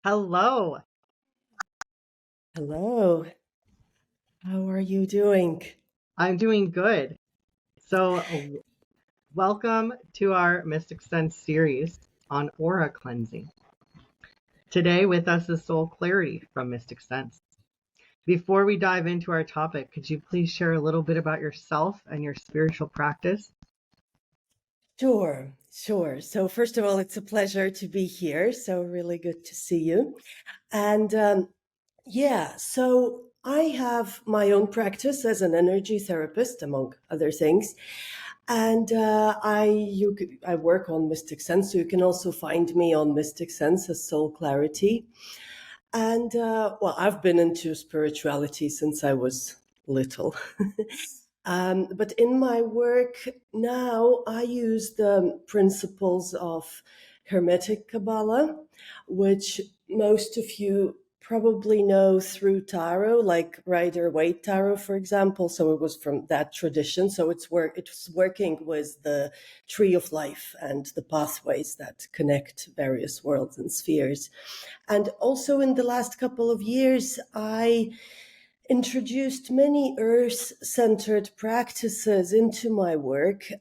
Hello, Hello, how are you doing? I'm doing good. Welcome to our Mystic Sense series on aura cleansing. Today with us is Soul Clarity from Mystic Sense. Before we dive into our topic, could you please share a little bit about yourself and your spiritual practice? Sure. So, first of all, it's a pleasure to be here. So, really good to see you. And yeah, so I have my own practice as an energy therapist, among other things. And I work on Mystic Sense, so you can also find me on Mystic Sense as Soul Clarity. And well, I've been into spirituality since I was little. But in my work now, I use the principles of Hermetic Kabbalah, which most of you probably know through tarot, like Rider Waite tarot, for example. So it was from that tradition. So it's working with the tree of life and the pathways that connect various worlds and spheres. And also in the last couple of years, I introduced many earth centered practices into my work.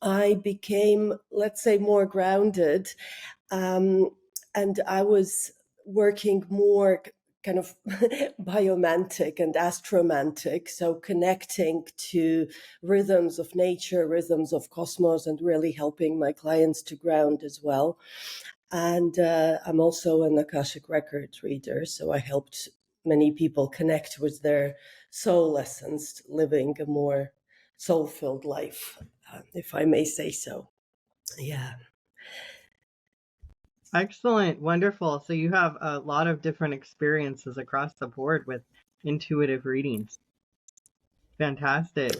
I became, let's say, more grounded, um, and I was working more kind of biomantic and astromantic, so connecting to rhythms of nature, rhythms of cosmos, and really helping my clients to ground as well. And I'm also an Akashic Records reader, so I helped many people connect with their soul essence, living a more soul filled life, if I may say so. Yeah. Excellent, wonderful. So you have a lot of different experiences across the board with intuitive readings. Fantastic.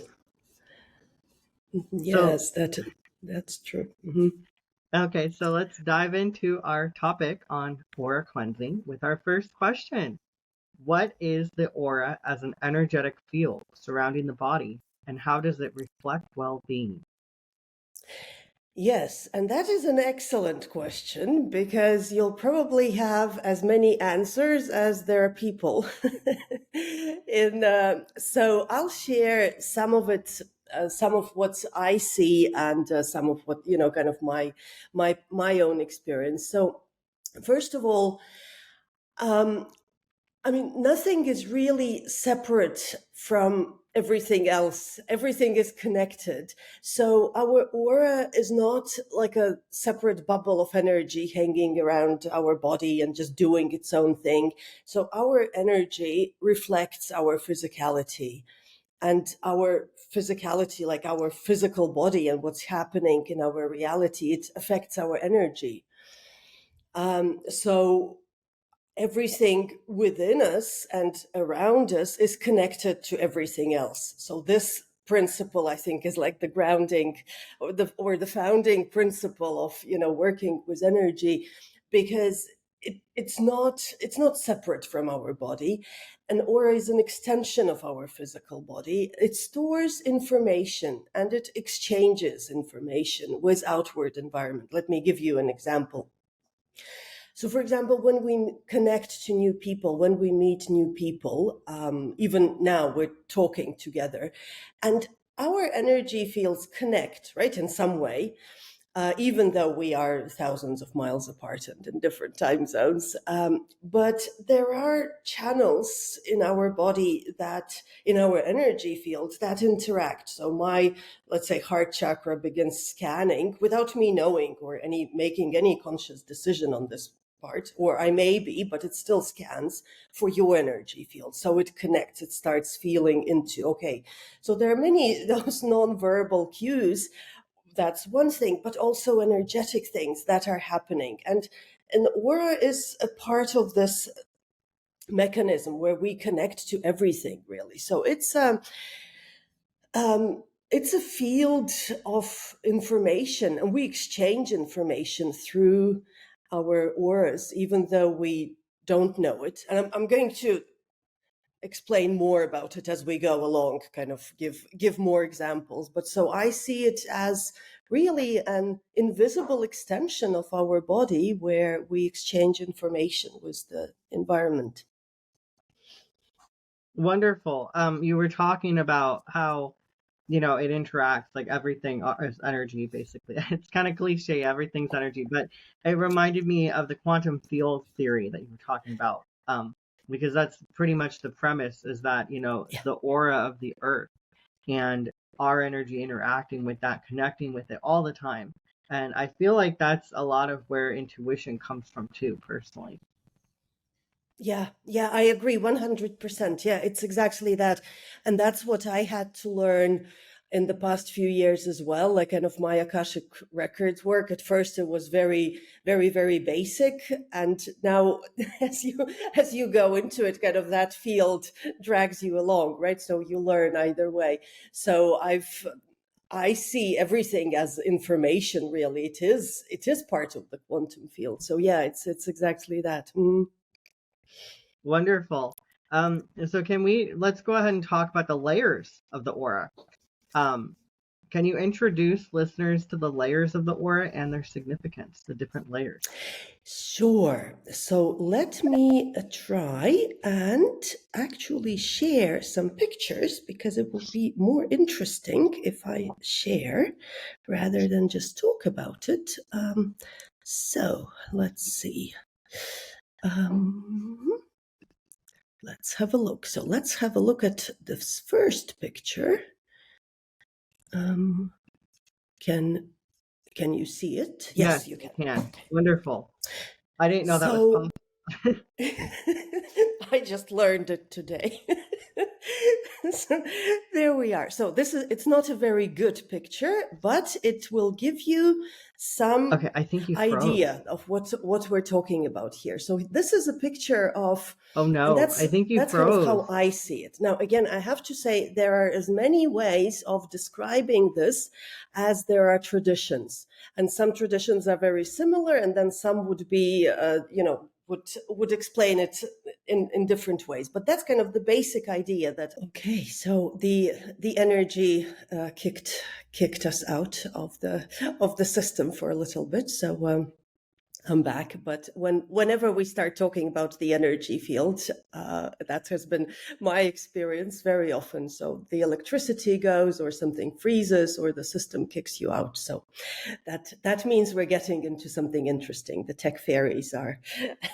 So, Yes, that's true. Hmm. okay, so let's dive into our topic on aura cleansing with our first question. What is the aura as an energetic field surrounding the body, and how does it reflect well being? Yes, and that is an excellent question because you'll probably have as many answers as there are people. So I'll share some of it, some of what I see, and some of what kind of my own experience. So first of all, um, I mean, nothing is really separate from everything else. Everything is connected. So our aura is not like a separate bubble of energy hanging around our body and just doing its own thing. So our energy reflects our physicality. And our physicality, like our physical body and what's happening in our reality, it affects our energy. So everything within us and around us is connected to everything else. So this principle, I think, is like the grounding or the founding principle of working with energy, because it's not separate from our body. An aura is an extension of our physical body. It stores information and it exchanges information with outward environment. Let me give you an example. So, for example, when we connect to new people, when we meet new people, even now we're talking together, and our energy fields connect, right, in some way, even though we are thousands of miles apart and in different time zones. But there are channels in our body in our energy fields that interact. So my, let's say, heart chakra begins scanning without me knowing or making any conscious decision on this part, or I may be, but it still scans for your energy field. So it connects, it starts feeling into, okay. So there are many those non-verbal cues. That's one thing, but also energetic things that are happening. And an aura is a part of this mechanism where we connect to everything, really. So it's a field of information, and we exchange information through our auras, even though we don't know it. And I'm going to explain more about it as we go along, kind of give more examples. But so I see it as really an invisible extension of our body where we exchange information with the environment. Wonderful. You were talking about how, it interacts, like everything is energy, basically. It's kind of cliche, everything's energy, but it reminded me of the quantum field theory that you were talking about. Because that's pretty much the premise, is that, Yeah. the aura of the earth and our energy interacting with that, connecting with it all the time. And I feel like that's a lot of where intuition comes from too, personally. Yeah, I agree 100%. Yeah, it's exactly that. And that's what I had to learn in the past few years as well, like kind of my Akashic records work. At first it was very, very, very basic. And now as you go into it, kind of that field drags you along, right? So you learn either way. So I see everything as information, really. It is part of the quantum field. So yeah, it's exactly that. Wonderful. So let's go ahead and talk about the layers of the aura. Um, can you introduce listeners to the layers of the aura and their significance, the different layers? Sure. So let me try and actually share some pictures because it will be more interesting if I share rather than just talk about it. So let's see. Um, let's have a look. So let's have a look at this first picture. Can you see it? Yes, Yes, you I can. can. Okay. Wonderful. I didn't know that was So possible. I just learned it today. So there we are. So it's not a very good picture, but it will give you some Okay, I think you froze. idea of what we're talking about here. So this is a picture of, Oh and no, that's I think you that's kind of how froze. I see it. Now, again, I have to say there are as many ways of describing this as there are traditions, and some traditions are very similar, and then some would be, would explain it in different ways. But that's kind of the basic idea. That okay, so the energy kicked us out of the system for a little bit. So I'm back. But whenever we start talking about the energy field, that has been my experience very often. So the electricity goes, or something freezes, or the system kicks you out. So that means we're getting into something interesting. The tech fairies are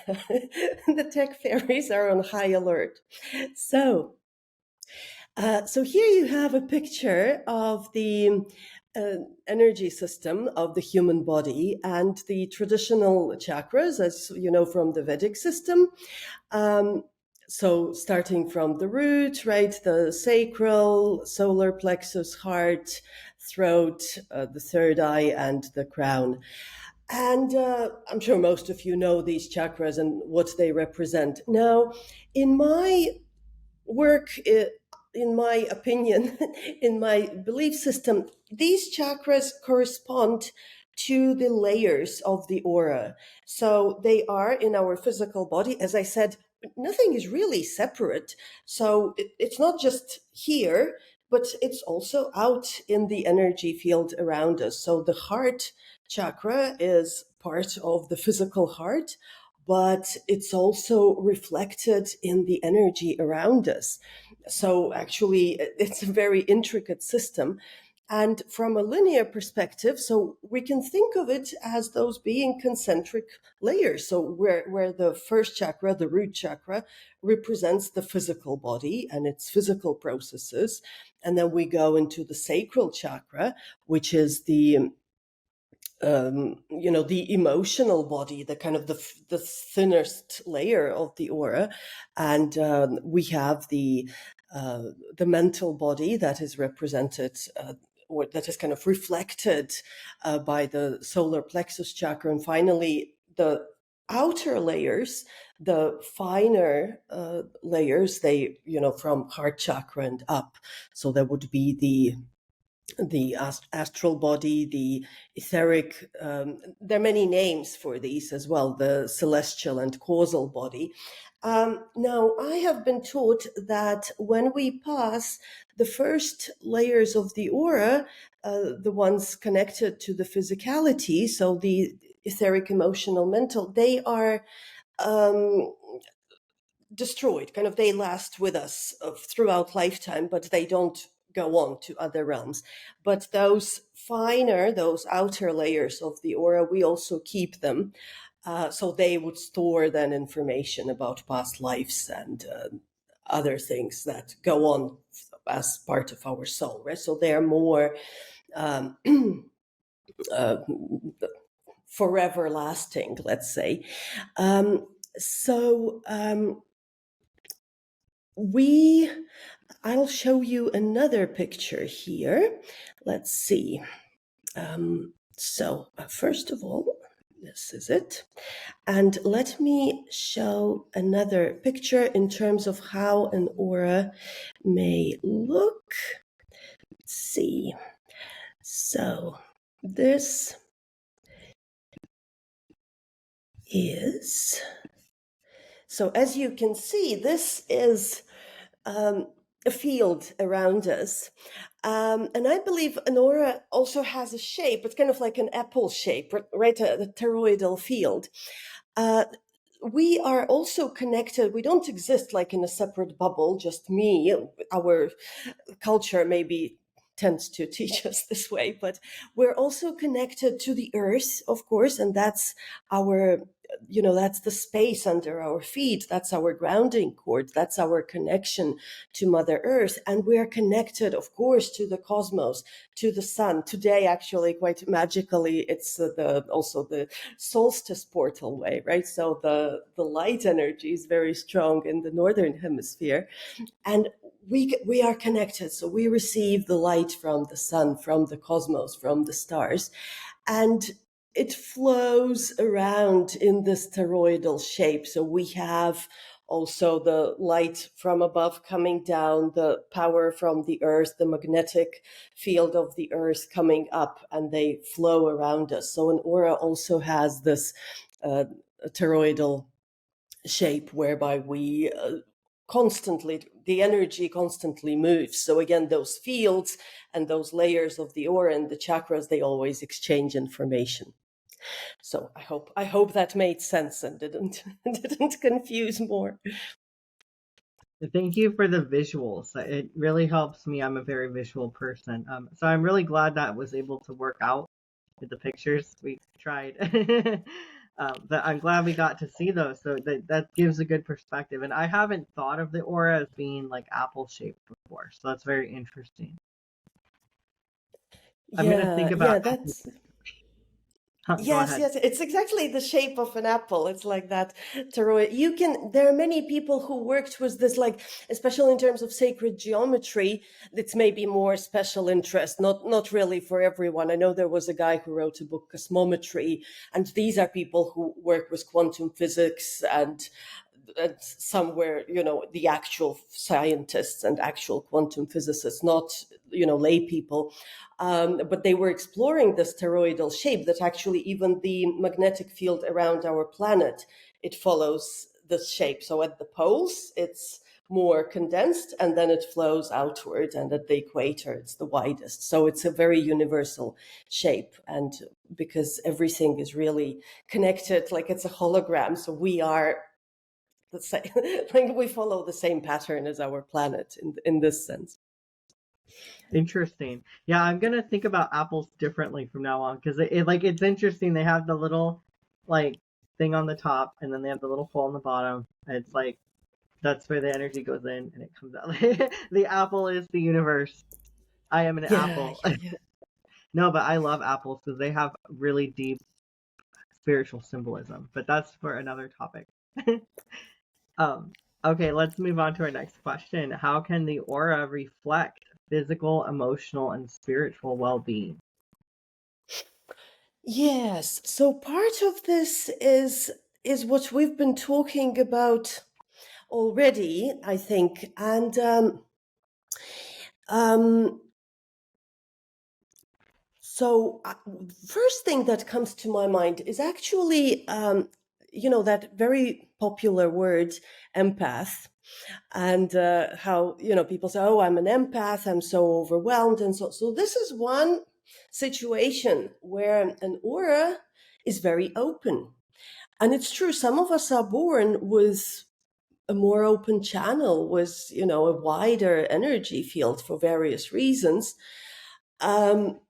the tech fairies are on high alert. So so here you have a picture of the energy system of the human body and the traditional chakras, as you know from the Vedic system. Um, so starting from the root, right, the sacral, solar plexus, heart, throat, the third eye, and the crown. And I'm sure most of you know these chakras and what they represent. Now, in my work, in my opinion, in my belief system, these chakras correspond to the layers of the aura. So they are in our physical body. As I said, nothing is really separate. So it's not just here, but it's also out in the energy field around us. So the heart chakra is part of the physical heart, but it's also reflected in the energy around us. So actually, it's a very intricate system. And from a linear perspective, so we can think of it as those being concentric layers. So where the first chakra, the root chakra, represents the physical body and its physical processes. And then we go into the sacral chakra, which is the the emotional body, the kind of the thinnest layer of the aura, and we have the mental body that is represented, or that is kind of reflected by the solar plexus chakra, and finally the outer layers, the finer layers, they from heart chakra and up. So there would be the astral body, the etheric. There are many names for these as well, the celestial and causal body. Now, I have been taught that when we pass the first layers of the aura, the ones connected to the physicality, so the etheric, emotional, mental, they are um, destroyed. Kind of, they last with us throughout lifetime, but they don't go on to other realms. But those finer, those outer layers of the aura, we also keep them. So they would store then information about past lives and other things that go on as part of our soul, right? So they're more um, uh, forever lasting, let's say. Um, so we I'll show you another picture here. Let's see. First of all, this is it. And let me show another picture in terms of how an aura may look. Let's see. So this is, so as you can see, this is a field around us. And I believe an aura also has a shape. It's kind of like an apple shape, right? A toroidal field. We are also connected. We don't exist like in a separate bubble, just me. Our culture maybe tends to teach us this way, but we're also connected to the earth, of course, and that's our, that's the space under our feet. That's our grounding cord. That's our connection to Mother Earth. And we're connected, of course, to the cosmos, to the sun. Today, actually, quite magically, it's also the solstice portal way, right? So the light energy is very strong in the northern hemisphere, and we are connected. So we receive the light from the sun, from the cosmos, from the stars, and it flows around in this toroidal shape. So we have also the light from above coming down, the power from the earth, the magnetic field of the earth coming up, and they flow around us. So an aura also has this toroidal shape whereby we constantly, the energy constantly moves. So again, those fields and those layers of the aura and the chakras, they always exchange information. So I hope that made sense and didn't didn't confuse more. Thank you for the visuals. It really helps me. I'm a very visual person. So I'm really glad that was able to work out with the pictures we tried. But I'm glad we got to see those. So that gives a good perspective. And I haven't thought of the aura as being like apple shaped before. So that's very interesting. I'm going to think about Yeah, apple. that's Go yes, ahead. yes. It's exactly the shape of an apple. It's like that toroid. There are many people who worked with this, like, especially in terms of sacred geometry. It's maybe more special interest, not really for everyone. I know there was a guy who wrote a book, Cosmometry, and these are people who work with quantum physics and somewhere, the actual scientists and actual quantum physicists, not, lay people. But they were exploring this toroidal shape that actually even the magnetic field around our planet, it follows this shape. So at the poles, it's more condensed and then it flows outward, and at the equator it's the widest. So it's a very universal shape, and because everything is really connected, like it's a hologram, so we are the same, like we follow the same pattern as our planet in this sense. Interesting. Yeah, I'm gonna think about apples differently from now on because it's interesting. They have the little like thing on the top, and then they have the little hole in the bottom. And it's like that's where the energy goes in, and it comes out. The apple is the universe. I am an Yeah, apple. yeah, yeah. No, but I love apples because they have really deep spiritual symbolism. But that's for another topic. um. Okay, let's move on to our next question. How can the aura reflect physical, emotional, and spiritual well-being? Yes. So part of this is what we've been talking about already, I think, and um, So, first thing that comes to my mind is actually, that very popular word, empath, and how people say, "Oh, I'm an empath. I'm so overwhelmed," and so this is one situation where an aura is very open, and it's true. Some of us are born with a more open channel, with a wider energy field for various reasons. Um,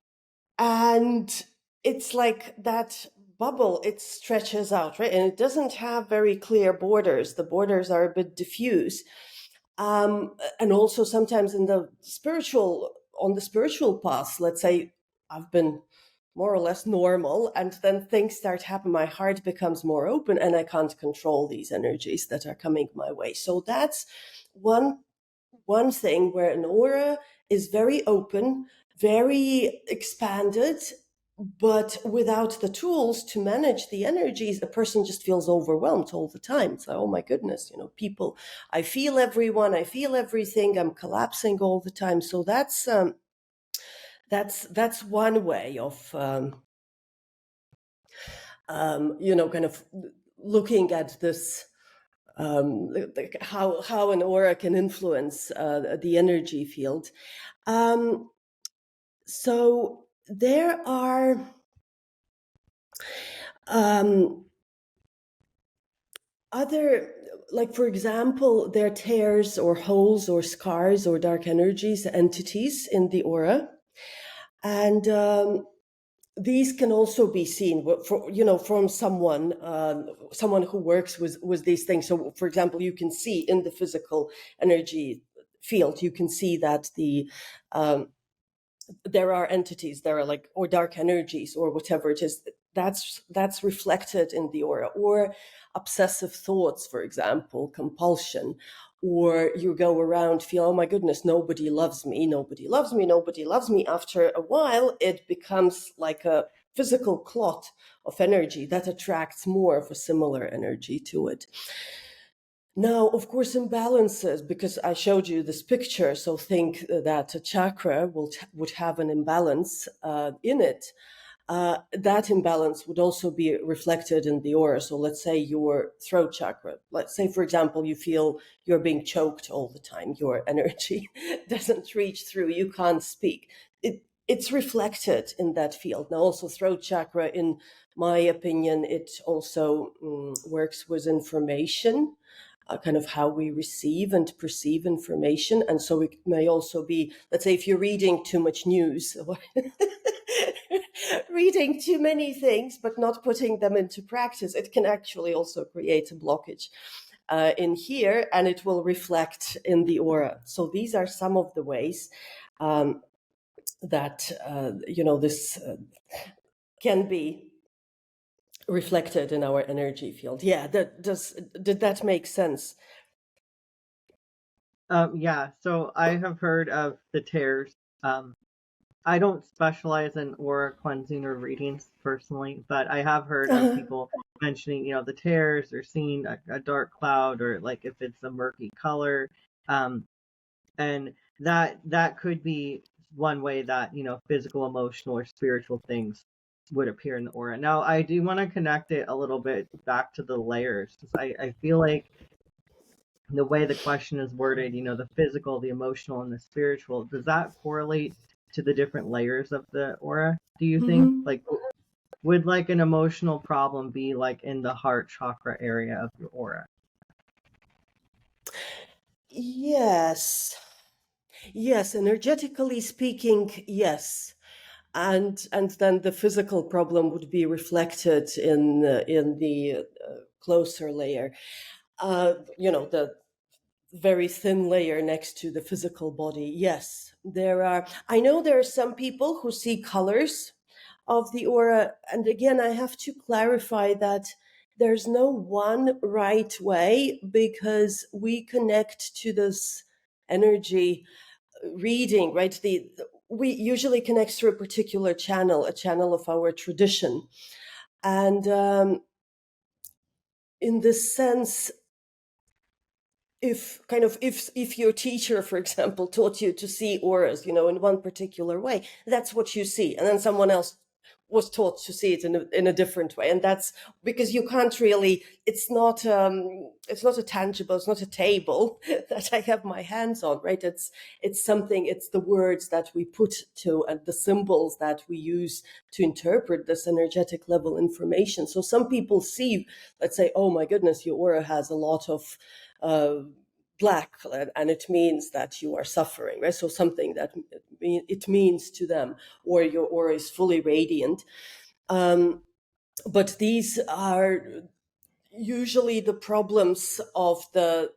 and it's like that bubble, it stretches out, right? And it doesn't have very clear borders. The borders are a bit diffuse. And also sometimes on the spiritual path, let's say I've been more or less normal, and then things start happening, my heart becomes more open, and I can't control these energies that are coming my way. So that's one thing, where an aura is very open, very expanded, but without the tools to manage the energies, the person just feels overwhelmed all the time. It's like, oh my goodness, people, I feel everyone, I feel everything, I'm collapsing all the time. So that's one way of kind of looking at this, how an aura can influence the energy field. So there are other, like, for example, there are tears or holes or scars or dark energies, entities in the aura. And these can also be seen from someone who works with these things. So, for example, you can see in the physical energy field, you can see that there are entities, there are or dark energies or whatever it is, that's reflected in the aura. Or obsessive thoughts, for example, compulsion, or you go around feel, oh my goodness, nobody loves me, nobody loves me, nobody loves me. After a while, it becomes like a physical clot of energy that attracts more of a similar energy to it. Now, of course, imbalances, because I showed you this picture, so think that a chakra would have an imbalance in it. That imbalance would also be reflected in the aura. So let's say your throat chakra, let's say, for example, you feel you're being choked all the time, your energy doesn't reach through, you can't speak. It's reflected in that field. Now, also throat chakra, in my opinion, it also works with information. Kind of how we receive and perceive information. And so it may also be, let's say, if you're reading too much news or reading too many things, but not putting them into practice, it can actually also create a blockage in here, and it will reflect in the aura. So these are some of the ways that, this can be reflected in our energy field. Yeah, did that make sense? Yeah, so I have heard of the tears. I don't specialize in aura cleansing or readings personally, but I have heard of people mentioning, the tears or seeing a dark cloud, or like if it's a murky color. And that could be one way that, physical, emotional, or spiritual things would appear in the aura. Now, I do want to connect it a little bit back to the layers, because I feel like the way the question is worded, the physical, the emotional, and the spiritual, does that correlate to the different layers of the aura, do you think? Like, would like an emotional problem be like in the heart chakra area of your aura? Yes. Yes, energetically speaking, yes. And then the physical problem would be reflected in the closer layer. The very thin layer next to the physical body. Yes, I know there are some people who see colors of the aura. And again, I have to clarify that there's no one right way, because we connect to this energy reading, right? We usually connect through a particular channel, a channel of our tradition. And in this sense, if your teacher, for example, taught you to see auras, in one particular way, that's what you see, and then someone else was taught to see it in a different way, and that's because you can't really. It's not a tangible. It's not a table that I have my hands on, right? It's something. It's the words that we put to and the symbols that we use to interpret this energetic level information. So some people see, let's say, oh my goodness, your aura has a lot of black, and it means that you are suffering, right? So something that it means to them, or your aura is fully radiant. But these are usually the problems of the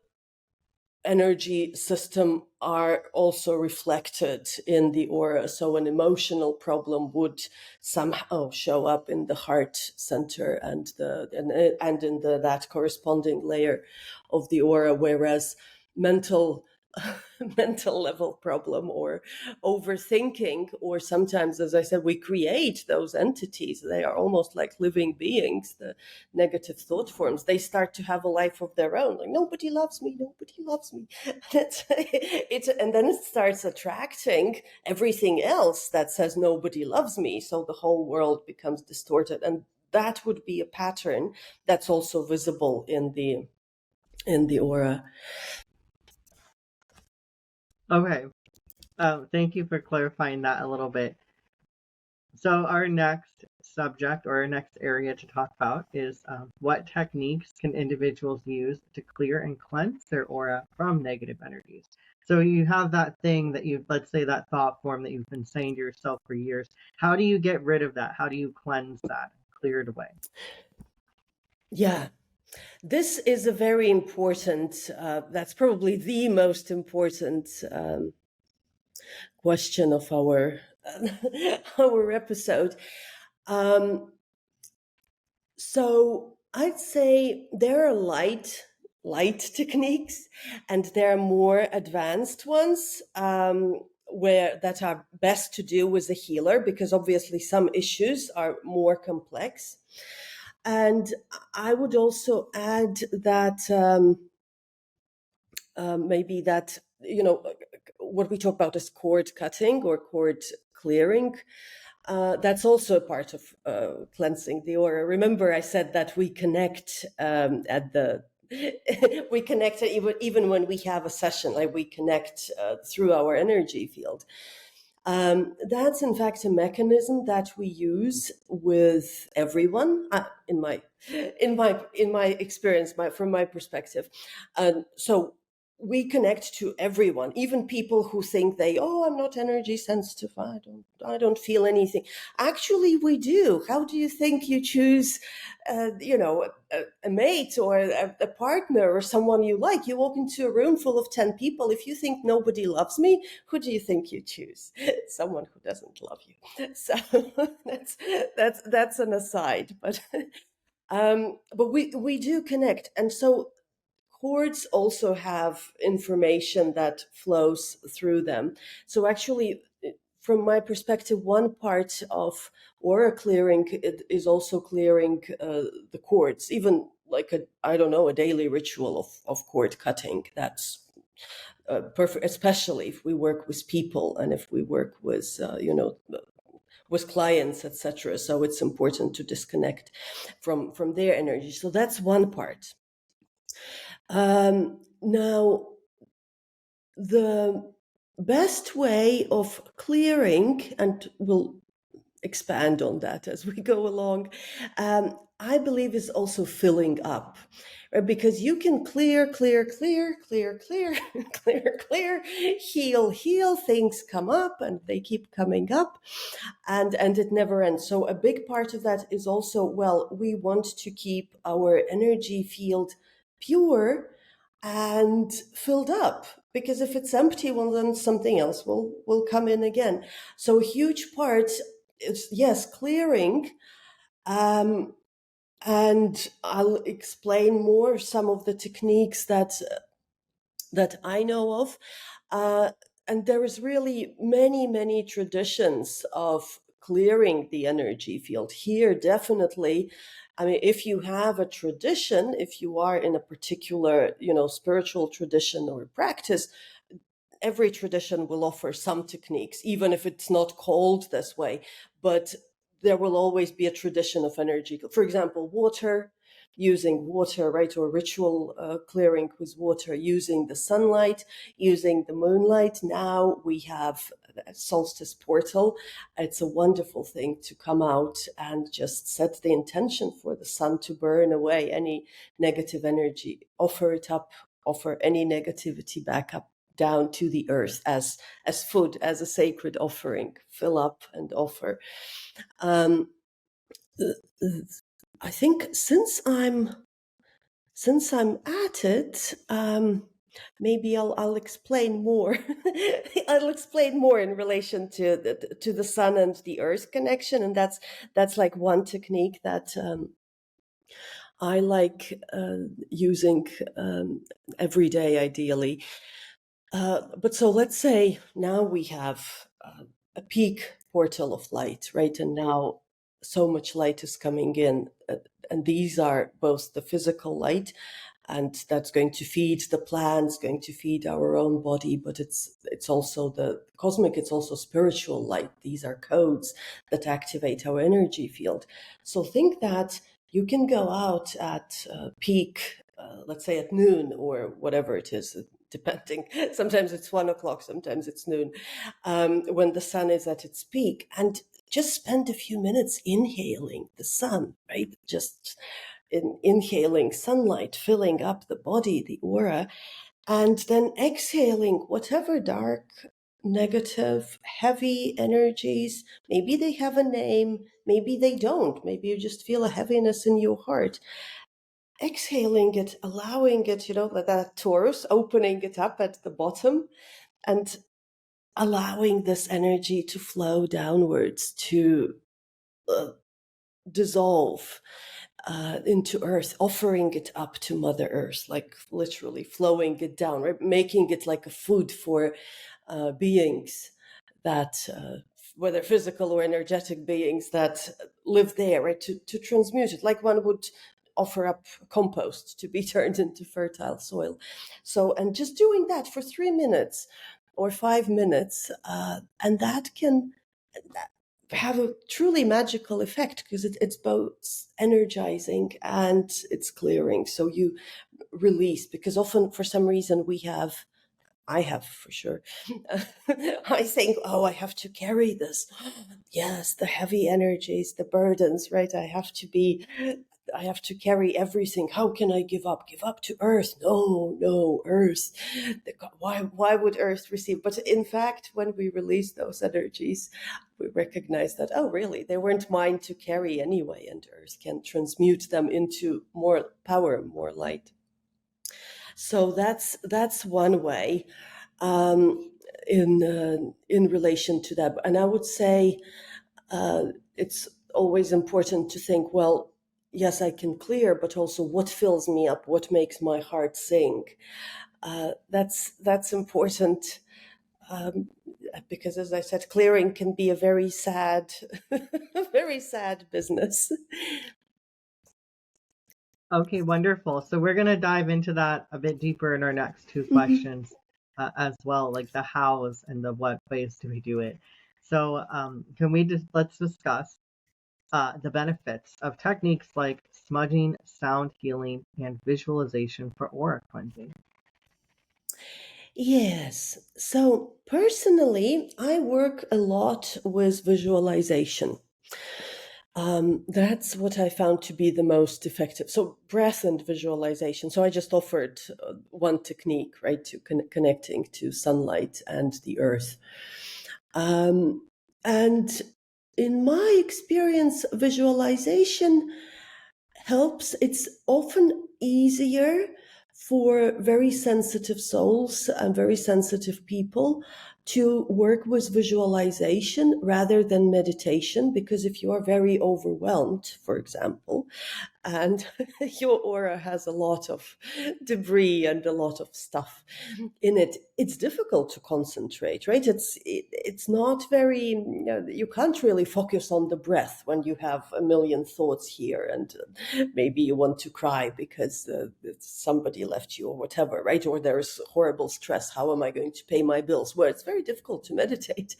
energy system are also reflected in the aura. So an emotional problem would somehow show up in the heart center and in that corresponding layer of the aura, whereas mental mental level problem or overthinking, or sometimes, as I said, we create those entities. They are almost like living beings. The negative thought forms, they start to have a life of their own, like nobody loves me, nobody loves me. And then it starts attracting everything else that says nobody loves me, so the whole world becomes distorted. And that would be a pattern that's also visible in the aura. Okay. Thank you for clarifying that a little bit. So our next subject or our next area to talk about is what techniques can individuals use to clear and cleanse their aura from negative energies. So you have that thing that let's say that thought form that you've been saying to yourself for years. How do you get rid of that? How do you cleanse that, clear it away? Yeah, this is a very important, that's probably the most important question of our our episode. So I'd say there are light techniques, and there are more advanced ones, where that are best to do with a healer, because obviously some issues are more complex. And I would also add that maybe that, what we talk about is cord cutting or cord clearing. That's also a part of cleansing the aura. Remember, I said that we connect we connect even when we have a session, like we connect through our energy field. That's in fact a mechanism that we use with everyone, in my experience, from my perspective. So we connect to everyone, even people who think I'm not energy sensitive, I don't feel anything. Actually, we do. How do you think you choose, a mate or a partner or someone you like? You walk into a room full of 10 people. If you think nobody loves me, who do you think you choose? Someone who doesn't love you. So that's an aside, but we do connect. And so chords also have information that flows through them. So actually, from my perspective, one part of aura clearing is also clearing the chords, even like a daily ritual of chord cutting. That's perfect, especially if we work with people and if we work with clients, etc. So it's important to disconnect from their energy. So that's one part. Now, the best way of clearing, and we'll expand on that as we go along, I believe is also filling up. Right? Because you can clear, clear, clear, clear, clear, clear, clear, heal, things come up and they keep coming up, and it never ends. So a big part of that is also, we want to keep our energy field pure and filled up, because if it's empty, well, then something else will come in again. So a huge part is, yes, clearing. And I'll explain more some of the techniques that I know of. And there is really many traditions of clearing the energy field. Here, definitely, I mean, if you have a tradition, if you are in a particular, spiritual tradition or practice, every tradition will offer some techniques, even if it's not called this way. But there will always be a tradition of energy. For example, using water, right, or ritual clearing with water, using the sunlight, using the moonlight. Now we have a solstice portal. It's a wonderful thing to come out and just set the intention for the sun to burn away any negative energy, offer it up, offer any negativity back up down to the earth as food, as a sacred offering. Fill up and offer. Um, I think since I'm at it, maybe I'll explain more. I'll explain more in relation to the sun and the earth connection, and that's like one technique that I like using every day, ideally. But so let's say now we have a peak portal of light, right? And now so much light is coming in. And these are both the physical light, and that's going to feed the plants, going to feed our own body, but it's also the cosmic, it's also spiritual light. These are codes that activate our energy field. So think that you can go out at peak, let's say at noon or whatever it is, depending. Sometimes it's 1 o'clock, sometimes it's noon, when the sun is at its peak, and just spend a few minutes inhaling the sun, right? Just inhaling sunlight, filling up the body, the aura, and then exhaling whatever dark, negative, heavy energies. Maybe they have a name, maybe they don't. Maybe you just feel a heaviness in your heart. Exhaling it, allowing it, that Taurus, opening it up at the bottom and allowing this energy to flow downwards, to dissolve into earth, offering it up to Mother Earth, like literally flowing it down, right? Making it like a food for beings that, whether physical or energetic beings that live there, right? To transmute it, like one would offer up compost to be turned into fertile soil. So, and just doing that for 3 minutes or 5 minutes, and that can have a truly magical effect, because it's both energizing and it's clearing. So you release, because often for some reason I have for sure. I think, oh, I have to carry this. Yes, the heavy energies, the burdens, right? I have to carry everything. How can I give up? Give up to Earth? No, Earth. Why would Earth receive? But in fact, when we release those energies, we recognize that, oh, really, they weren't mine to carry anyway, and Earth can transmute them into more power, more light. So that's one way in relation to that. And I would say it's always important to think, well, yes, I can clear, but also what fills me up, what makes my heart sing. That's important. Because, as I said, clearing can be a very sad, very sad business. Okay, wonderful. So we're going to dive into that a bit deeper in our next two questions as well, like the hows and the what ways do we do it. So let's discuss the benefits of techniques like smudging, sound healing, and visualization for aura cleansing. Yes. So personally, I work a lot with visualization. That's what I found to be the most effective. So breath and visualization. So I just offered one technique, right, to connecting to sunlight and the earth. And in my experience, visualization helps. It's often easier for very sensitive souls and very sensitive people to work with visualization rather than meditation, because if you are very overwhelmed, for example, and your aura has a lot of debris and a lot of stuff in it, it's difficult to concentrate, right? It's not very, you can't really focus on the breath when you have a million thoughts here, and maybe you want to cry because somebody left you or whatever, right? Or there's horrible stress. How am I going to pay my bills? Well, it's very difficult to meditate.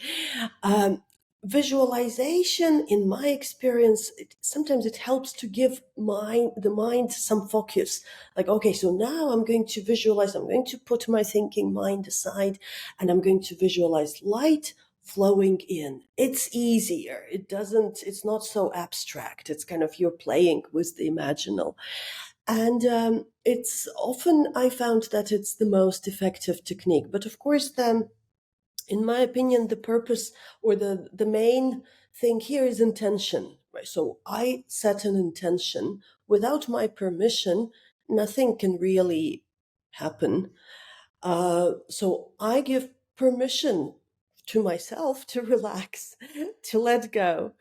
Visualization, in my experience, sometimes it helps to give the mind some focus. Like, okay, so now I'm going to visualize, I'm going to put my thinking mind aside, and I'm going to visualize light flowing in. It's easier. It's not so abstract. It's kind of, you're playing with the imaginal. And it's often, I found that it's the most effective technique. But of course, then, in my opinion, the purpose or the main thing here is intention. Right? So I set an intention. Without my permission, nothing can really happen. So I give permission to myself to relax, to let go.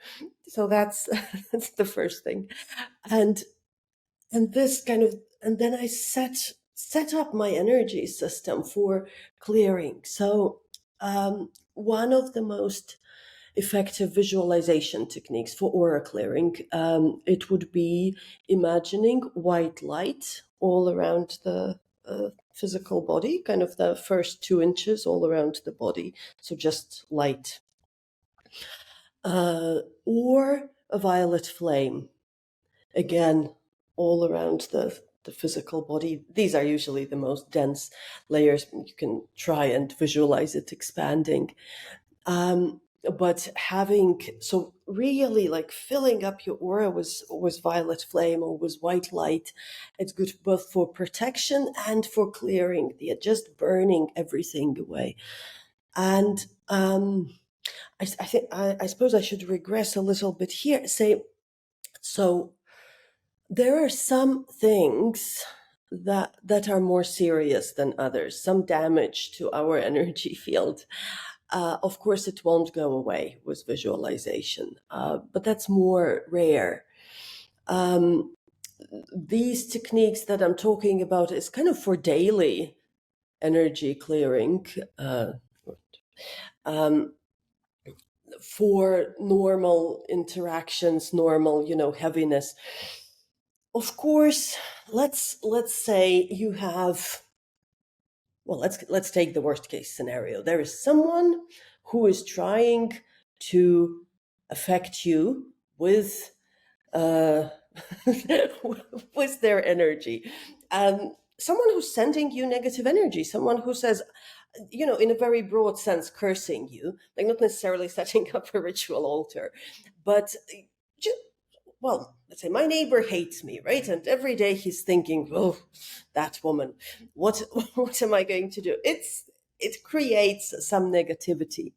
So that's that's the first thing. And this kind of, and then I set up my energy system for clearing. So one of the most effective visualization techniques for aura clearing, it would be imagining white light all around the physical body, kind of the first 2 inches all around the body. So just light. Or a violet flame, again, all around the physical body. These are usually the most dense layers. You can try and visualize it expanding. But so really like filling up your aura with violet flame or with white light, it's good both for protection and for clearing, just burning everything away. And I suppose I should regress a little bit here. So there are some things that are more serious than others, some damage to our energy field. Of course, it won't go away with visualization, but that's more rare. These techniques that I'm talking about is kind of for daily energy clearing, for normal interactions, normal, heaviness. Of course, let's say you have, well, let's take the worst case scenario. There is someone who is trying to affect you with with their energy. Someone who's sending you negative energy, someone who says, in a very broad sense, cursing you, like not necessarily setting up a ritual altar, but just, well, let's say my neighbor hates me, right? And every day he's thinking, oh, that woman, what am I going to do? It creates some negativity.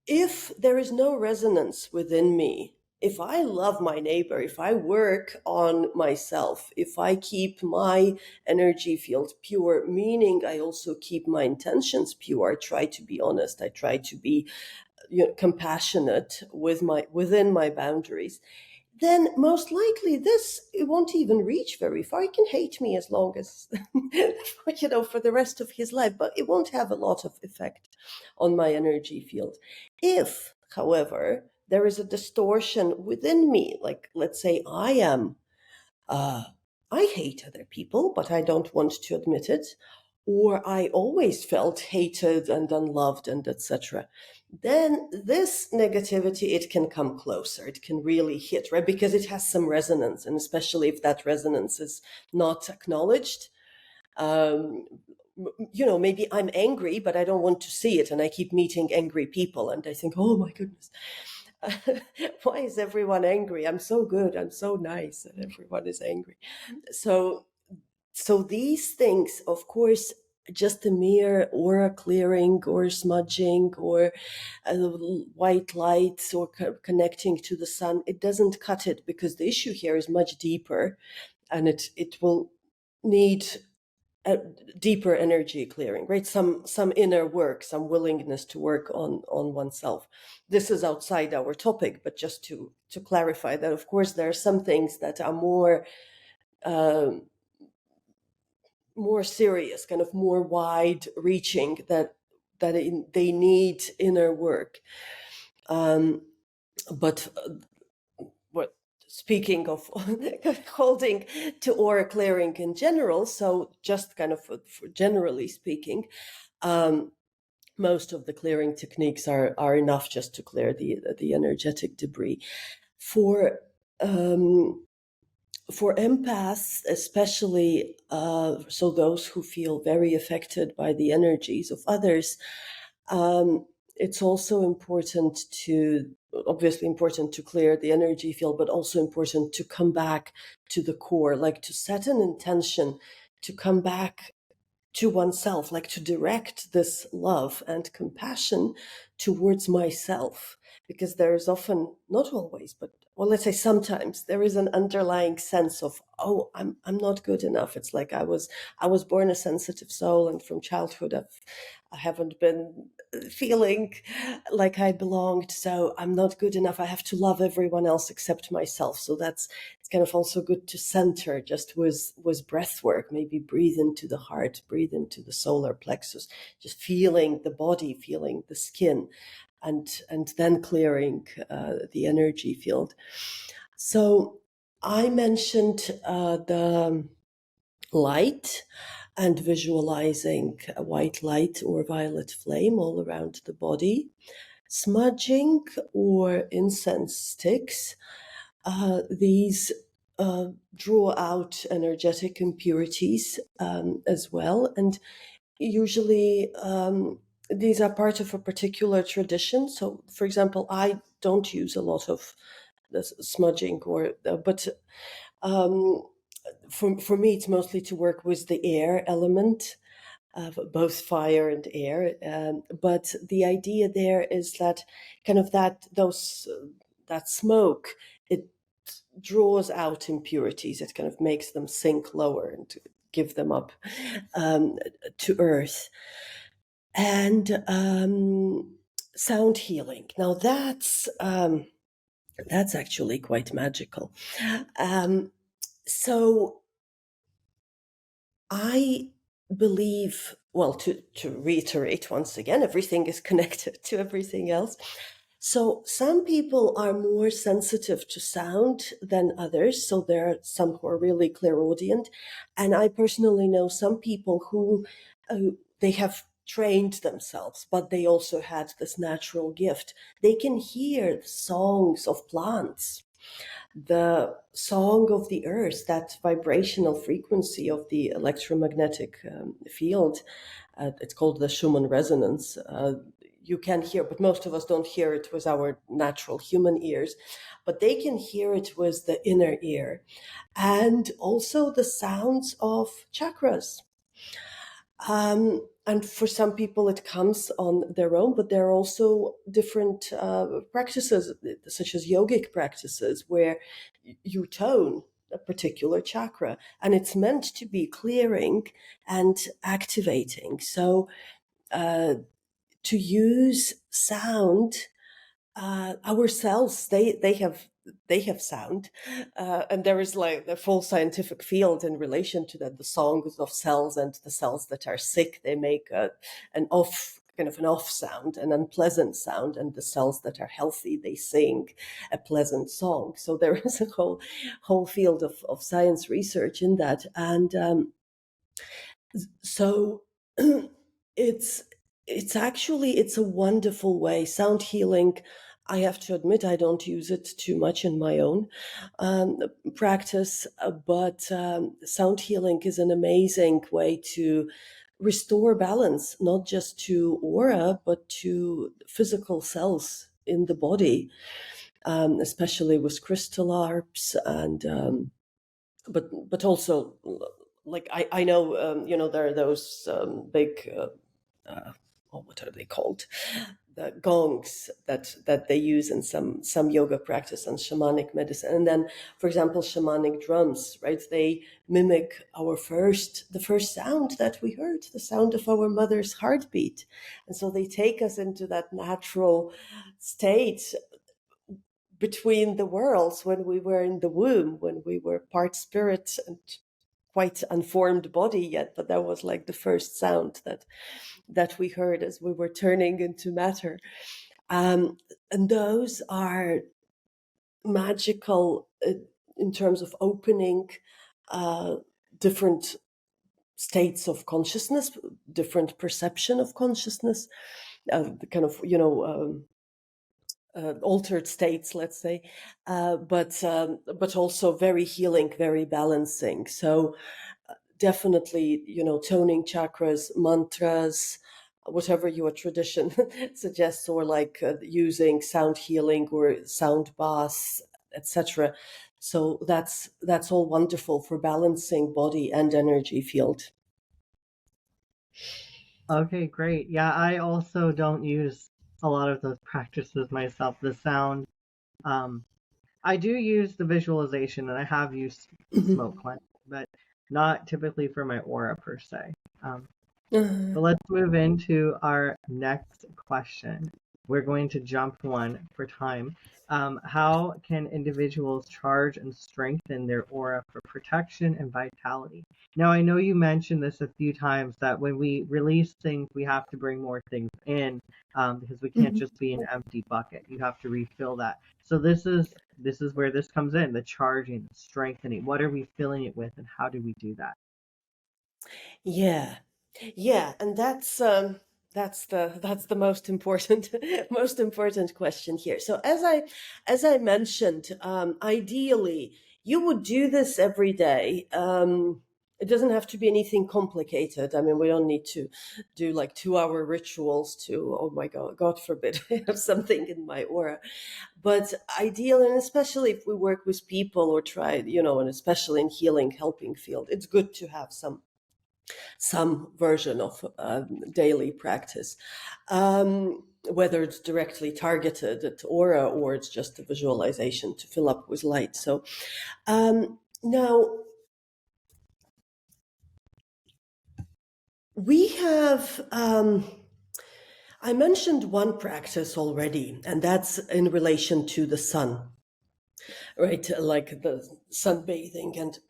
If there is no resonance within me, if I love my neighbor, if I work on myself, if I keep my energy field pure, meaning I also keep my intentions pure, I try to be honest, I try to be compassionate within my boundaries, then most likely it won't even reach very far. He can hate me as long as, for the rest of his life, but it won't have a lot of effect on my energy field. If, however, there is a distortion within me, like let's say I hate other people, but I don't want to admit it, or I always felt hated and unloved and etc., then this negativity, it can come closer. It can really hit, right? Because it has some resonance, and especially if that resonance is not acknowledged. Maybe I'm angry, but I don't want to see it, and I keep meeting angry people, and I think, oh my goodness, why is everyone angry? I'm so good, I'm so nice, and everyone is angry. So these things, of course, just a mere aura clearing or smudging or white lights or connecting to the sun, it doesn't cut it, because the issue here is much deeper, and it will need a deeper energy clearing, right? Some inner work, some willingness to work on oneself. This is outside our topic, but just to clarify that, of course, there are some things that are um, more serious, kind of more wide reaching, they need inner work. But what speaking of holding to aura clearing in general, so just kind of for generally speaking, most of the clearing techniques are enough just to clear the energetic debris. For for empaths, especially, so those who feel very affected by the energies of others, it's also important obviously important to clear the energy field, but also important to come back to the core, like to set an intention to come back to oneself, like to direct this love and compassion towards myself. Because there is often, not always, but well, let's say sometimes, there is an underlying sense of, oh, I'm not good enough. It's like I was born a sensitive soul, and from childhood I haven't been feeling like I belonged, so I'm not good enough. I have to love everyone else except myself. So it's kind of also good to center just with breath work. Maybe breathe into the heart, breathe into the solar plexus, just feeling the body, feeling the skin, and then clearing the energy field. So I mentioned the light and visualizing a white light or violet flame all around the body. Smudging or incense sticks, these draw out energetic impurities as well. And usually these are part of a particular tradition. So, for example, I don't use a lot of this smudging, but for me, it's mostly to work with the air element, both fire and air. But the idea there is that kind of that smoke, it draws out impurities. It kind of makes them sink lower and to give them up to earth. And sound healing. Now that's actually quite magical. So I believe, well, to reiterate once again, everything is connected to everything else. So some people are more sensitive to sound than others. So there are some who are really clairaudient. And I personally know some people who they have trained themselves, but they also had this natural gift. They can hear the songs of plants, the song of the earth, that vibrational frequency of the electromagnetic field. It's called the Schumann resonance. You can hear, but most of us don't hear it with our natural human ears, but they can hear it with the inner ear. And also the sounds of chakras. And for some people, it comes on their own, but there are also different practices, such as yogic practices, where you tone a particular chakra, and it's meant to be clearing and activating. So to use sound, our cells, they have sound, and there is like the full scientific field in relation to that. The songs of cells, and the cells that are sick, they make an off sound, an unpleasant sound, and the cells that are healthy, they sing a pleasant song. So there is a whole field of science research in that. And so it's actually, it's a wonderful way. Sound healing, I have to admit, I don't use it too much in my own practice, but sound healing is an amazing way to restore balance, not just to aura, but to physical cells in the body, especially with crystal harps. And but also, like I know, there are those big, what are they called? the gongs that they use in some yoga practice and shamanic medicine. And then, for example, shamanic drums, right? They mimic the first sound that we heard, the sound of our mother's heartbeat. And so they take us into that natural state between the worlds when we were in the womb, when we were part spirit and quite unformed body yet, but that was like the first sound that we heard as we were turning into matter. And those are magical in terms of opening different states of consciousness, different perception of consciousness, kind of, altered states, let's say, but also very healing, very balancing. So definitely, toning chakras, mantras, whatever your tradition suggests, or like using sound healing or sound baths, etc. So that's all wonderful for balancing body and energy field. Okay, great. Yeah, I also don't use a lot of those practices myself. The sound, um, I do use the visualization, and I have used smoke cleansing, but not typically for my aura per se. Um, But let's move into our next question. We're going to jump one for time. How can individuals charge and strengthen their aura for protection and vitality? Now, I know you mentioned this a few times that when we release things, we have to bring more things in because we can't just be an empty bucket. You have to refill that. So this is where this comes in: the charging, the strengthening. What are we filling it with, and how do we do that? Yeah, yeah, and that's the most important most important question here. So as I mentioned, ideally you would do this every day. It doesn't have to be anything complicated. I mean, we don't need to do like 2-hour rituals to, oh my God, God forbid, I have something in my aura. But ideal, and especially if we work with people or try, and especially in healing, helping field, it's good to have some version of daily practice, whether it's directly targeted at aura or it's just a visualization to fill up with light. So now we have. I mentioned one practice already, and that's in relation to the sun, right? Like the sunbathing. And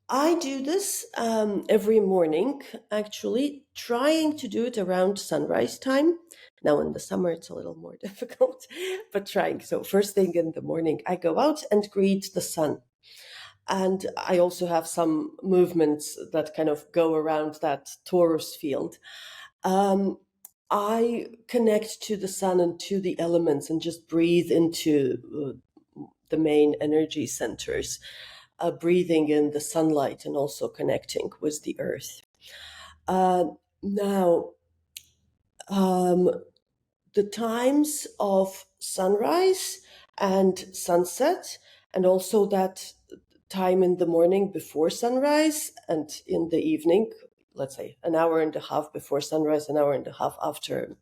I do this every morning, actually, trying to do it around sunrise time. Now, in the summer, it's a little more difficult, but trying. So, first thing in the morning, I go out and greet the sun. And I also have some movements that kind of go around that torus field. I connect to the sun and to the elements and just breathe into the main energy centers, breathing in the sunlight and also connecting with the earth. Now, the times of sunrise and sunset, and also that time in the morning before sunrise and in the evening, let's say an hour and a half before sunrise, an hour and a half after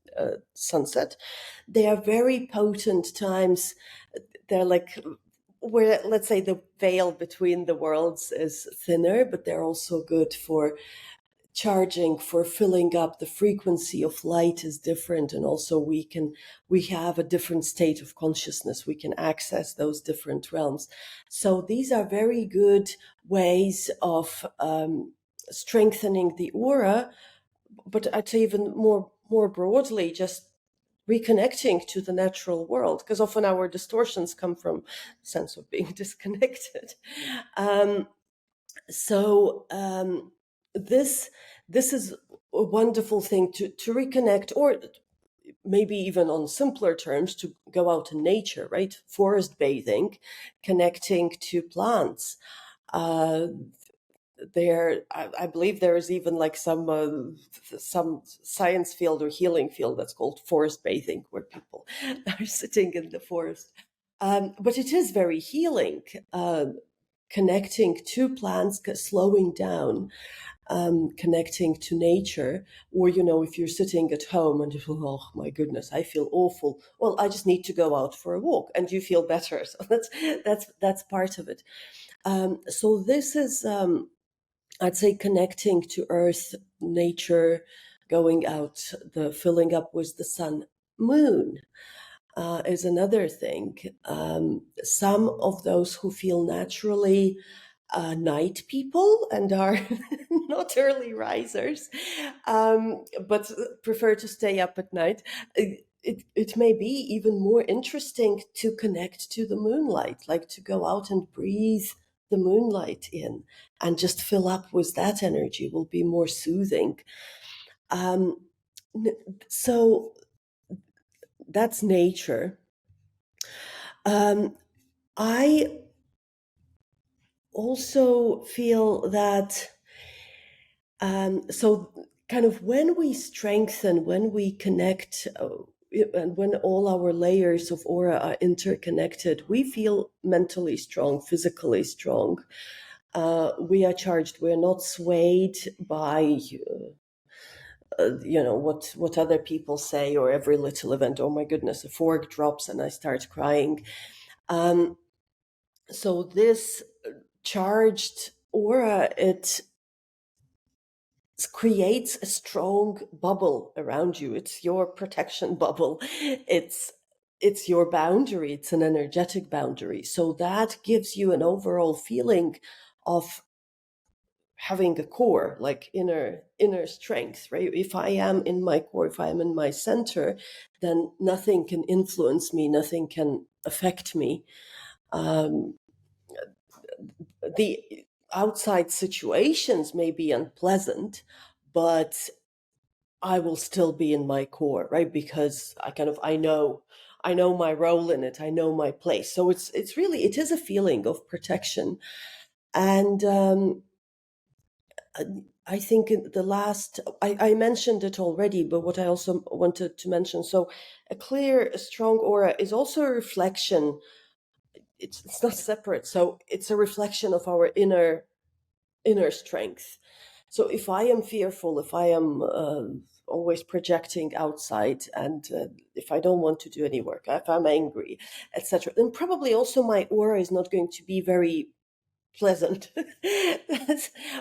sunset, they are very potent times. They're like where, let's say, the veil between the worlds is thinner, but they're also good for charging, for filling up. The frequency of light is different, and also we have a different state of consciousness. We can access those different realms. So these are very good ways of strengthening the aura, but I'd say even more broadly, just reconnecting to the natural world, because often our distortions come from the sense of being disconnected. So this is a wonderful thing to reconnect, or maybe even on simpler terms, to go out in nature, right? Forest bathing, connecting to plants. I believe there is even like some science field or healing field that's called forest bathing, where people are sitting in the forest. But it is very healing. connecting to plants, slowing down, connecting to nature. Or, if you're sitting at home and you feel, oh my goodness, I feel awful. Well, I just need to go out for a walk and you feel better. So that's part of it. So this is, I'd say, connecting to earth, nature, going out, the filling up with the sun. Moon is another thing. Some of those who feel naturally night people and are not early risers, but prefer to stay up at night, it may be even more interesting to connect to the moonlight, like to go out and breathe the moonlight in and just fill up with that energy will be more soothing. So that's nature. I also feel that, so kind of when we strengthen, when we connect, and when all our layers of aura are interconnected, we feel mentally strong, physically strong. We are charged. We're not swayed by what other people say, or every little event. Oh my goodness, a fork drops and I start crying. So this charged aura, it creates a strong bubble around you. It's your protection bubble. It's your boundary. It's an energetic boundary. So that gives you an overall feeling of having a core, like inner strength, right? If I am in my core, if I am in my center, then nothing can influence me, nothing can affect me. The outside situations may be unpleasant, but I will still be in my core, right? Because I know my role in it. I know my place. So it's really, it is a feeling of protection. And I think in the last, I mentioned it already, but what I also wanted to mention, so a clear, strong aura is also a reflection. It's not separate. So it's a reflection of our inner strength. So if I am fearful, if I am always projecting outside, and if I don't want to do any work, if I'm angry, etc., then probably also my aura is not going to be very pleasant,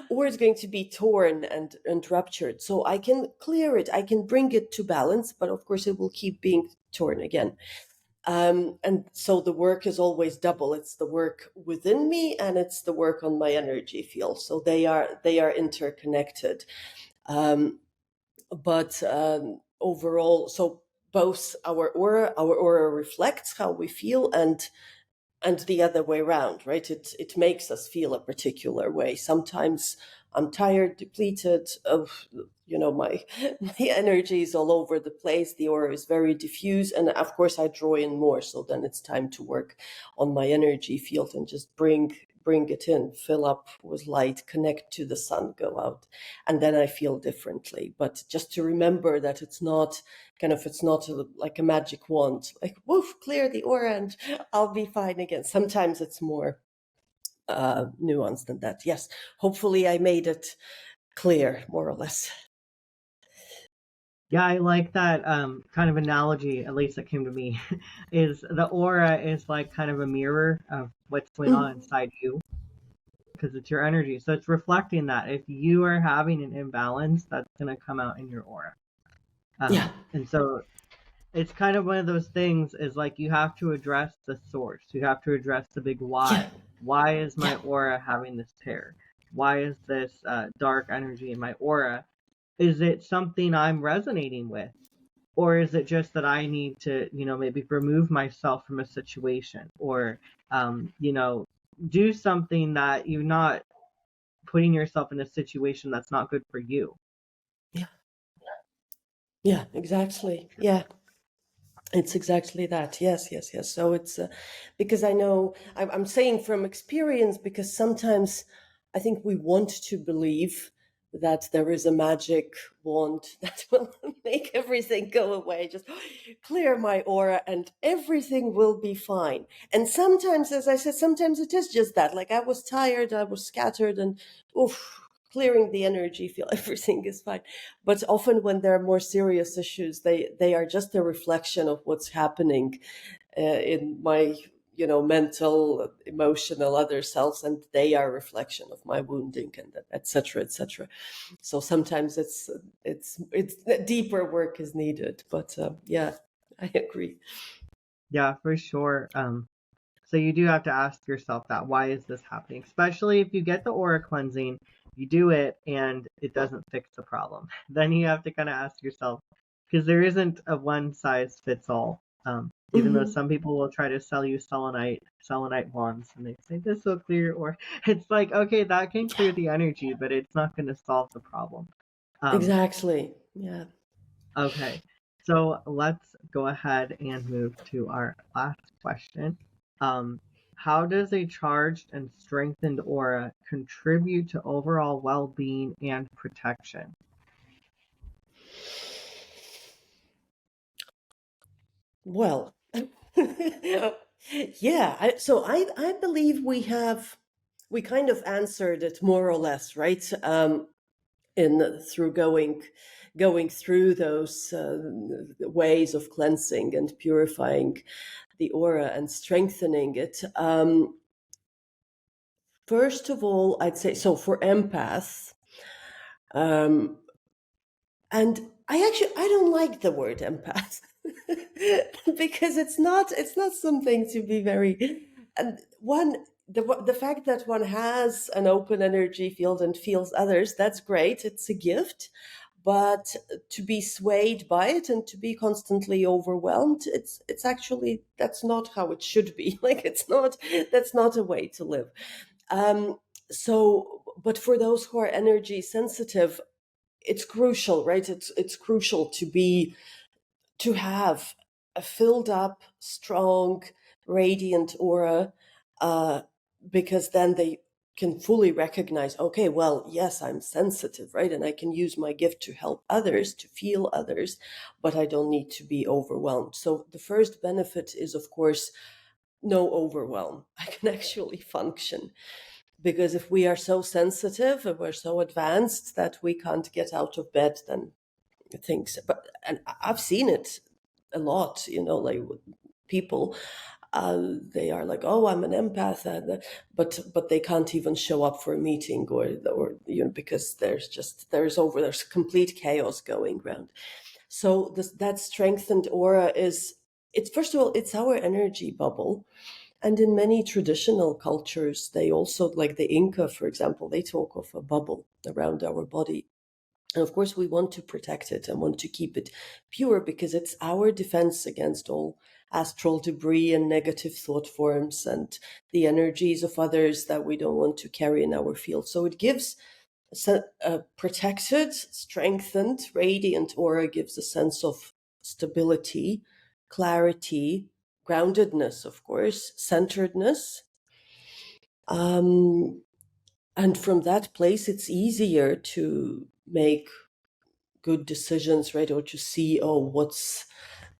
or it's going to be torn and ruptured. So I can clear it, I can bring it to balance, but of course it will keep being torn again. And so the work is always double. It's the work within me and it's the work on my energy field. So they are interconnected. But overall, so both our aura reflects how we feel, and the other way around, right? It makes us feel a particular way. Sometimes I'm tired, depleted of, my energy is all over the place. The aura is very diffuse, and of course I draw in more. So then it's time to work on my energy field and just bring it in, fill up with light, connect to the sun, go out, and then I feel differently. But just to remember that it's not like a magic wand, like woof, clear the aura and I'll be fine again. Sometimes it's more nuanced than that. Yes, hopefully I made it clear, more or less. Yeah, I like that kind of analogy, at least that came to me, is the aura is like kind of a mirror of what's going on inside you because it's your energy. So it's reflecting that. If you are having an imbalance, that's going to come out in your aura. Yeah. And so it's kind of one of those things is like you have to address the source. You have to address the big why. Yeah. Why is my Yeah. aura having this tear? Why is this dark energy in my aura? Is it something I'm resonating with? Or is it just that I need to, maybe remove myself from a situation or, do something that you're not putting yourself in a situation that's not good for you? Yeah. Yeah, exactly. Yeah. It's exactly that. Yes, yes, yes. So it's because I know I'm saying from experience, because sometimes I think we want to believe that there is a magic wand that will make everything go away. Just clear my aura and everything will be fine. And sometimes, as I said, sometimes it is just that. Like I was tired, I was scattered, and oof, clearing the energy, feel everything is fine. But often when there are more serious issues, they are just a reflection of what's happening in my mental, emotional, other selves, and they are a reflection of my wounding, and etc., etc. So sometimes it's deeper work is needed, but yeah, I agree. Yeah, for sure. So you do have to ask yourself that, why is this happening? Especially if you get the aura cleansing, you do it and it doesn't fix the problem. Then you have to kind of ask yourself, because there isn't a one size fits all. Even though Hmm. some people will try to sell you selenite wands, and they say this will clear your aura. It's like, okay, that can clear the energy, but it's not going to solve the problem. Um, Exactly. Yeah. Okay, so let's go ahead and move to our last question. Um, how does a charged and strengthened aura contribute to overall well-being and protection? Well, yeah. So I believe we kind of answered it more or less, right? In through going through those ways of cleansing and purifying the aura and strengthening it. First of all, I'd say so for empaths. Um, and I don't like the word empath because it's not something to be very. And the fact that one has an open energy field and feels others, that's great. It's a gift. But to be swayed by it and to be constantly overwhelmed, it's actually, that's not how it should be. Like it's not, that's not a way to live. Um, but for those who are energy sensitive, it's crucial, right? It's crucial to have a filled up, strong, radiant aura, uh, because then they can fully recognize, okay, well, yes, I'm sensitive, right? And I can use my gift to help others, to feel others, but I don't need to be overwhelmed. So the first benefit is, of course, no overwhelm. I can actually function. Because if we are so sensitive, if we're so advanced that we can't get out of bed, then things. But and I've seen it a lot, like with people. They are like, "Oh, I'm an empath," but they can't even show up for a meeting, or because there's complete chaos going around. So that strengthened aura is, it's first of all, it's our energy bubble. And in many traditional cultures, they also, like the Inca, for example, they talk of a bubble around our body. And of course, we want to protect it and want to keep it pure because it's our defense against all astral debris and negative thought forms and the energies of others that we don't want to carry in our field. So it gives a protected, strengthened, radiant aura, gives a sense of stability, clarity, groundedness, of course, centeredness. Um, and from that place, it's easier to make good decisions, right? Or to see, oh,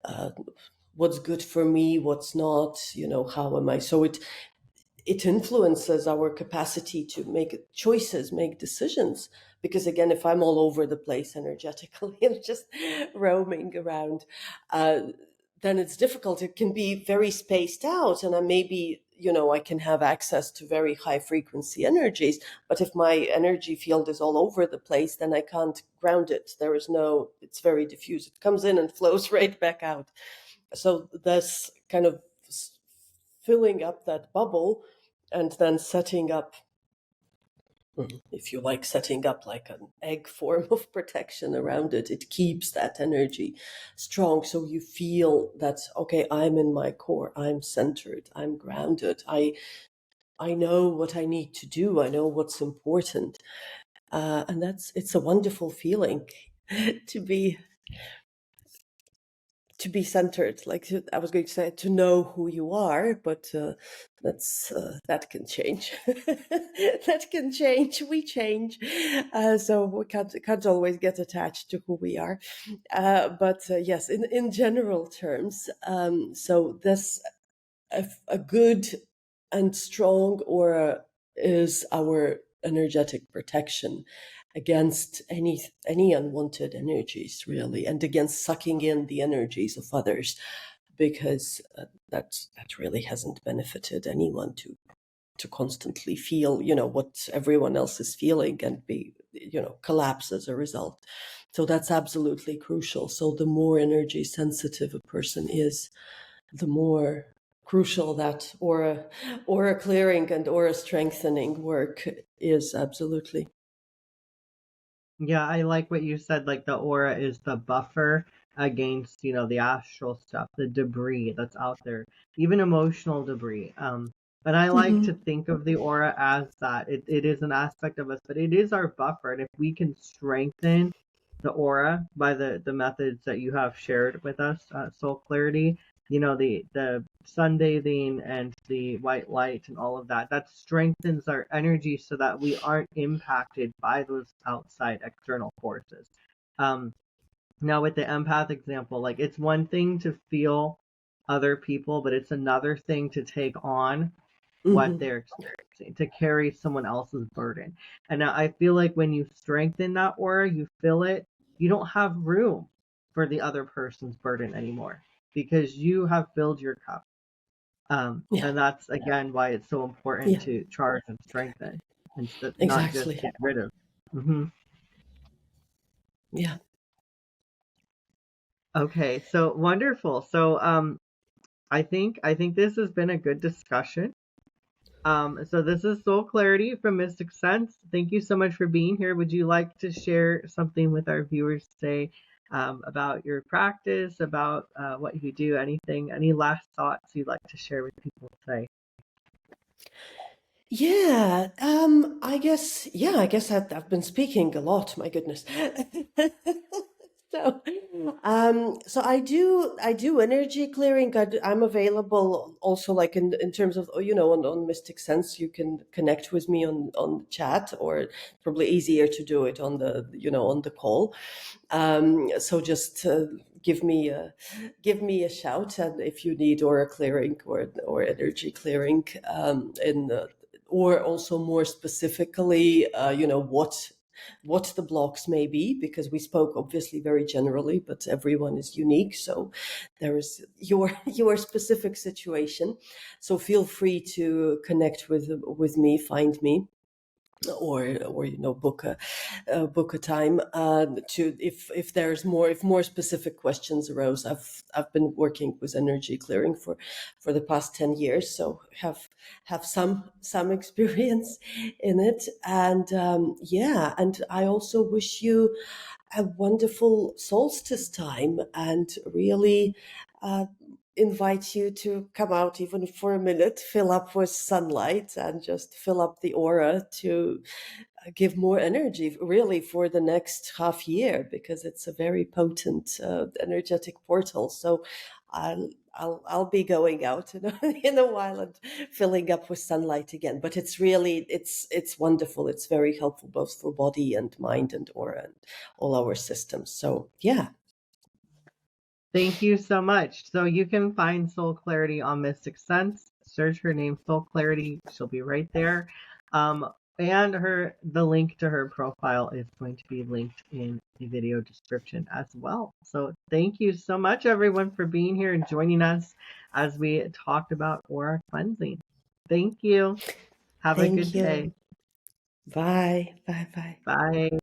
uh, what's good for me, what's not, how am I? So it influences our capacity to make choices, make decisions. Because again, if I'm all over the place energetically and just roaming around, uh, then it's difficult. It can be very spaced out, and I maybe, I can have access to very high frequency energies. But if my energy field is all over the place, then I can't ground it. It's very diffuse. It comes in and flows right back out. So this kind of filling up that bubble and then setting up, if you like, setting up like an egg form of protection around it. It keeps that energy strong. So you feel that, okay, I'm in my core, I'm centered, I'm grounded. I know what I need to do. I know what's important. And it's a wonderful feeling to be to be centered. Like I was going to say, to know who you are, but that can change. That can change. We change, so we can't always get attached to who we are. But yes, in general terms, so this a good and strong aura is our energetic protection against any unwanted energies, really, and against sucking in the energies of others, because that really hasn't benefited anyone to constantly feel, what everyone else is feeling and be, collapse as a result. So that's absolutely crucial. So the more energy sensitive a person is, the more crucial that aura clearing and aura strengthening work is. Absolutely. Yeah, I like what you said. Like the aura is the buffer against, the astral stuff, the debris that's out there, even emotional debris. And I like to Hmm. think of the aura as that. It is an aspect of us, but it is our buffer. And if we can strengthen the aura by the methods that you have shared with us, soul clarity, the sunbathing and the white light and all of that, that strengthens our energy so that we aren't impacted by those outside external forces. um Now with the empath example, like it's one thing to feel other people, but it's another thing to take on what Hmm. they're experiencing, to carry someone else's burden. And I feel like when you strengthen that aura, you feel it, you don't have room for the other person's burden anymore because you have filled your cup. Yeah. And that's again why it's so important Yeah. to charge and strengthen and not just Exactly. get rid of. Hmm. Yeah. Okay, so wonderful. So I think this has been a good discussion. So this is Soul Clarity from Mystic Sense. Thank you so much for being here. Would you like to share something with our viewers today, about your practice, about what you do, anything, any last thoughts you'd like to share with people today? Yeah, I guess I've been speaking a lot, my goodness. So, so I do energy clearing. I'm available also, like in terms of, on Mystic Sense, you can connect with me on chat, or probably easier to do it on on the call. So just give me a shout, and if you need aura clearing or energy clearing, in or also more specifically, what the blocks may be, because we spoke obviously very generally, but everyone is unique. So there is your your specific situation. So feel free to connect with me, find me, or book a time, to if there's more, if more specific questions arose. I've been working with energy clearing for the past 10 years, so have some experience in it. And yeah, and I also wish you a wonderful solstice time, and really uh, invite you to come out even for a minute, fill up with sunlight, and just fill up the aura to give more energy, really, for the next half year, because it's a very potent energetic portal. So I'll be going out in in a while and filling up with sunlight again. But it's really, it's wonderful. It's very helpful both for body and mind and aura and all our systems. So yeah. Thank you so much. So you can find Soul Clarity on Mystic Sense. Search her name, Soul Clarity. She'll be right there. Um, and the link to her profile is going to be linked in the video description as well. So thank you so much, everyone, for being here and joining us as we talked about aura cleansing. Thank you. Have a good Thank day. you. Bye. Bye. Bye. Bye.